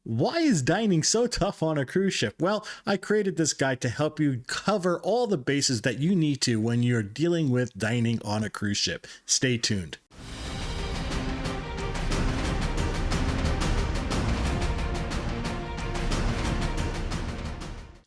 Why is dining so tough on a cruise ship? Well, I created this guide to help you cover all the bases that you need to when you're dealing with dining on a cruise ship. Stay tuned.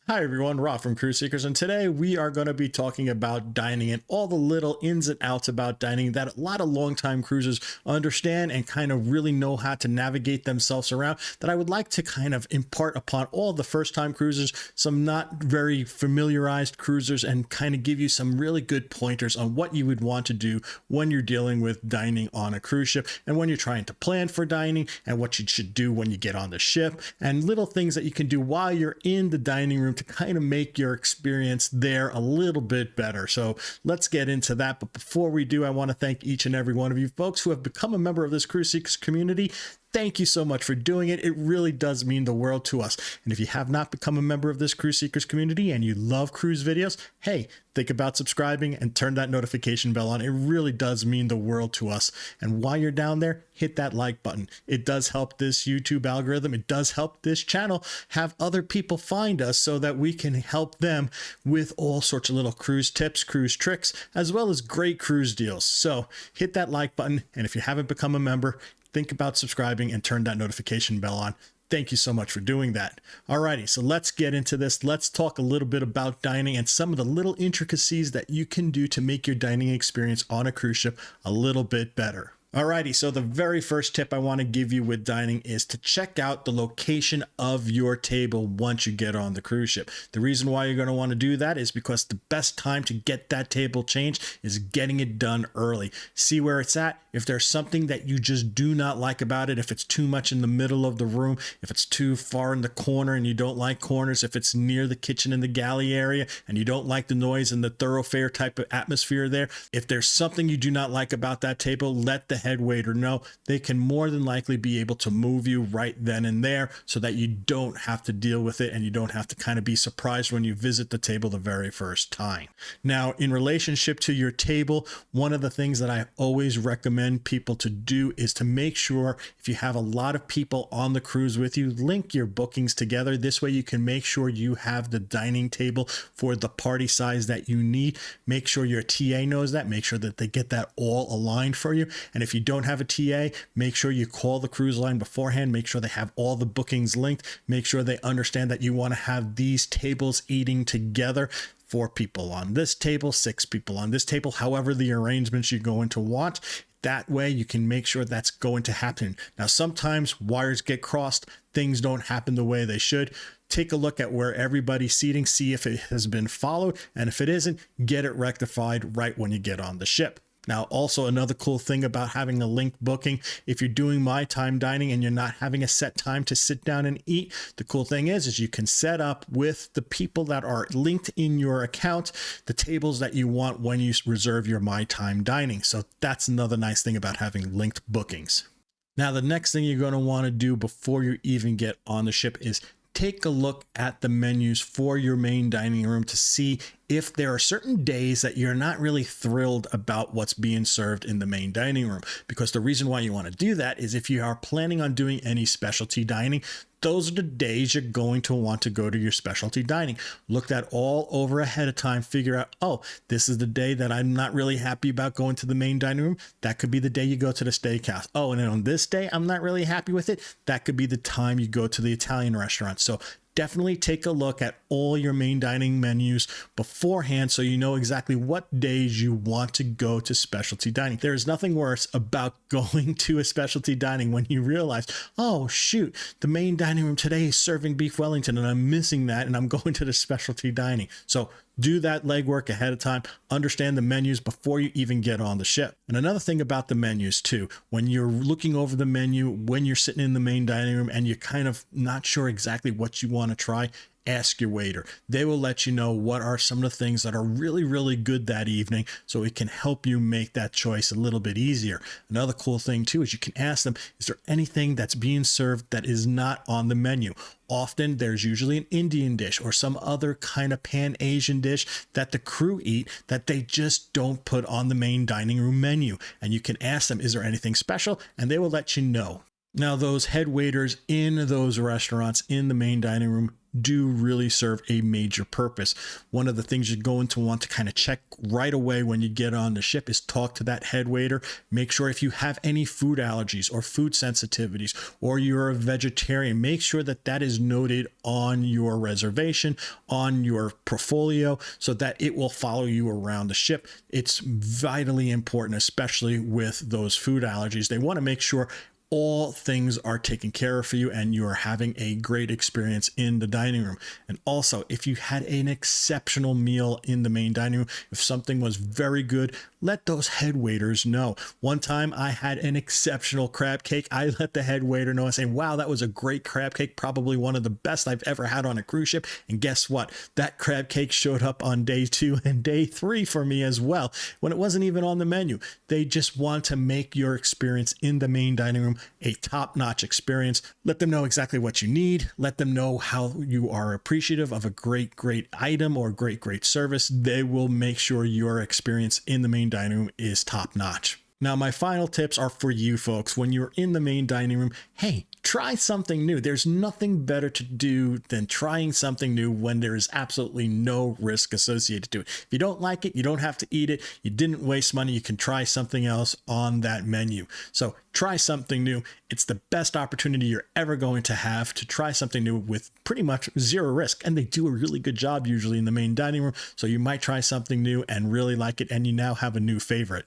Hi everyone, Rob from Sea-kers, and today we are going to be talking about dining and all the little ins and outs about dining that a lot of longtime cruisers understand and kind of really know how to navigate themselves around, that I would like to kind of impart upon all the first-time cruisers, some not very familiarized cruisers, and kind of give you some really good pointers on what you would want to do when you're dealing with dining on a cruise ship and when you're trying to plan for dining and what you should do when you get on the ship and little things that you can do while you're in the dining room to kind of make your experience there a little bit better. So let's get into that. But before we do, I want to thank each and every one of you folks who have become a member of this Cruise Seekers community. Thank you so much for doing it. It really does mean the world to us. And if you have not become a member of this Cruise Seekers community and you love cruise videos, hey, think about subscribing and turn that notification bell on. It really does mean the world to us. And while you're down there, hit that like button. It does help this YouTube algorithm. It does help this channel have other people find us so that we can help them with all sorts of little cruise tips, cruise tricks, as well as great cruise deals. So hit that like button. And if you haven't become a member, think about subscribing and turn that notification bell on. Thank you so much for doing that. Alrighty, so let's get into this. Let's talk a little bit about dining and some of the little intricacies that you can do to make your dining experience on a cruise ship a little bit better. Alrighty, so the very first tip I want to give you with dining is to check out the location of your table once you get on the cruise ship. The reason why you're going to want to do that is because the best time to get that table changed is getting it done early. See where it's at. If there's something that you just do not like about it, if it's too much in the middle of the room, if it's too far in the corner and you don't like corners, if it's near the kitchen and the galley area and you don't like the noise and the thoroughfare type of atmosphere there, if there's something you do not like about that table, let the head waiter know. They can more than likely be able to move you right then and there so that you don't have to deal with it and you don't have to kind of be surprised when you visit the table the very first time. Now, in relationship to your table, one of the things that I always recommend people to do is to make sure, if you have a lot of people on the cruise with you, link your bookings together. This way you can make sure you have the dining table for the party size that you need. Make sure your TA knows that. Make sure that they get that all aligned for you. And if you don't have a TA, make sure you call the cruise line beforehand. Make sure they have all the bookings linked. Make sure they understand that you want to have these tables eating together. 4 people on this table, 6 people on this table, however the arrangements you're going to want. That way you can make sure that's going to happen. Now, sometimes wires get crossed, things don't happen the way they should. Take a look at where everybody's seating, see if it has been followed, and if it isn't, get it rectified right when you get on the ship. Now, also another cool thing about having a linked booking, if you're doing my time dining and you're not having a set time to sit down and eat, the cool thing is you can set up with the people that are linked in your account, the tables that you want when you reserve your my time dining. So that's another nice thing about having linked bookings. Now, the next thing you're going to want to do before you even get on the ship is take a look at the menus for your main dining room to see if there are certain days that you're not really thrilled about what's being served in the main dining room. Because the reason why you want to do that is if you are planning on doing any specialty dining, those are the days you're going to want to go to your specialty dining. Look that all over ahead of time, figure out, oh, this is the day that I'm not really happy about going to the main dining room. That could be the day you go to the steakhouse. Oh, and then on this day, I'm not really happy with it. That could be the time you go to the Italian restaurant. So definitely take a look at all your main dining menus beforehand so you know exactly what days you want to go to specialty dining. There's nothing worse about going to a specialty dining when you realize, oh shoot, the main dining room today is serving beef Wellington and I'm missing that and I'm going to the specialty dining. So do that legwork ahead of time. Understand the menus before you even get on the ship. And another thing about the menus too, when you're looking over the menu, when you're sitting in the main dining room and you're kind of not sure exactly what you want to try, ask your waiter. They will let you know what are some of the things that are really, really good that evening, so it can help you make that choice a little bit easier. Another cool thing too is you can ask them, is there anything that's being served that is not on the menu? Often there's usually an Indian dish or some other kind of Pan-Asian dish that the crew eat that they just don't put on the main dining room menu. And you can ask them, is there anything special? And they will let you know. Now, those head waiters in those restaurants in the main dining room do really serve a major purpose. One of the things you're going to want to kind of check right away when you get on the ship is talk to that head waiter. Make sure if you have any food allergies or food sensitivities, or you're a vegetarian, make sure that that is noted on your reservation, on your portfolio, so that it will follow you around the ship. It's vitally important, especially with those food allergies. They want to make sure all things are taken care of for you and you are having a great experience in the dining room. And also, if you had an exceptional meal in the main dining room, if something was very good, let those head waiters know. One time I had an exceptional crab cake. I let the head waiter know. I say, wow, that was a great crab cake, probably one of the best I've ever had on a cruise ship. And guess what? That crab cake showed up on day 2 and day 3 for me as well, when it wasn't even on the menu. They just want to make your experience in the main dining room a top-notch experience. Let them know exactly what you need. Let them know how you are appreciative of a great item or great service. They will make sure your experience in the main dining room is top-notch. Now, my final tips are for you folks. When you're in the main dining room, hey, try something new. There's nothing better to do than trying something new when there is absolutely no risk associated to it. If you don't like it, you don't have to eat it. You didn't waste money. You can try something else on that menu. So try something new. It's the best opportunity you're ever going to have to try something new with pretty much zero risk. And they do a really good job usually in the main dining room. So you might try something new and really like it, and you now have a new favorite.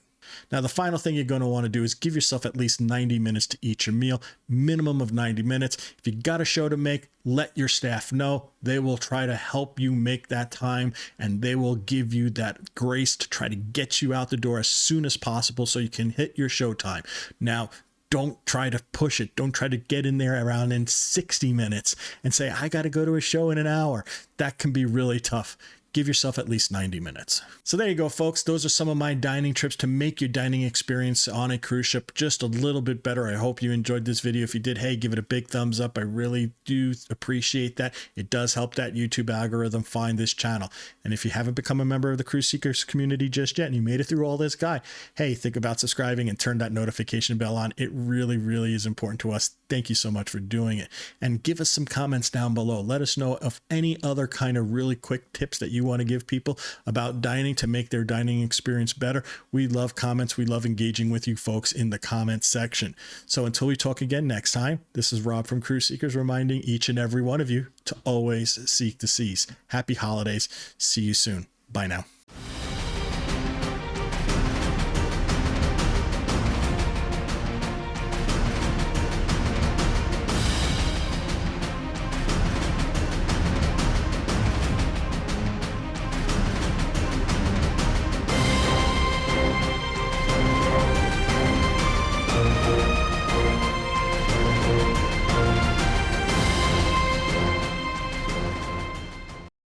Now, the final thing you're going to want to do is give yourself at least 90 minutes to eat your meal, minimum of 90 minutes. If you got a show to make, let your staff know. They will try to help you make that time, and they will give you that grace to try to get you out the door as soon as possible so you can hit your show time. Now, don't try to push it. Don't try to get in there around in 60 minutes and say, I got to go to a show in an hour. That can be really tough. Give yourself at least 90 minutes. So there you go, folks. Those are some of my dining trips to make your dining experience on a cruise ship just a little bit better. I hope you enjoyed this video. If you did, hey, give it a big thumbs up. I really do appreciate that. It does help that YouTube algorithm find this channel. And if you haven't become a member of the Cruise Seekers community just yet and you made it through all this guide, hey, think about subscribing and turn that notification bell on. It really is important to us. Thank you so much for doing it. And give us some comments down below. Let us know of any other kind of really quick tips that you want to give people about dining to make their dining experience better. We love comments. We love engaging with you folks in the comments section. So until we talk again next time, this is Rob from Cruise Seekers reminding each and every one of you to always seek the seas. Happy holidays. See you soon. Bye now.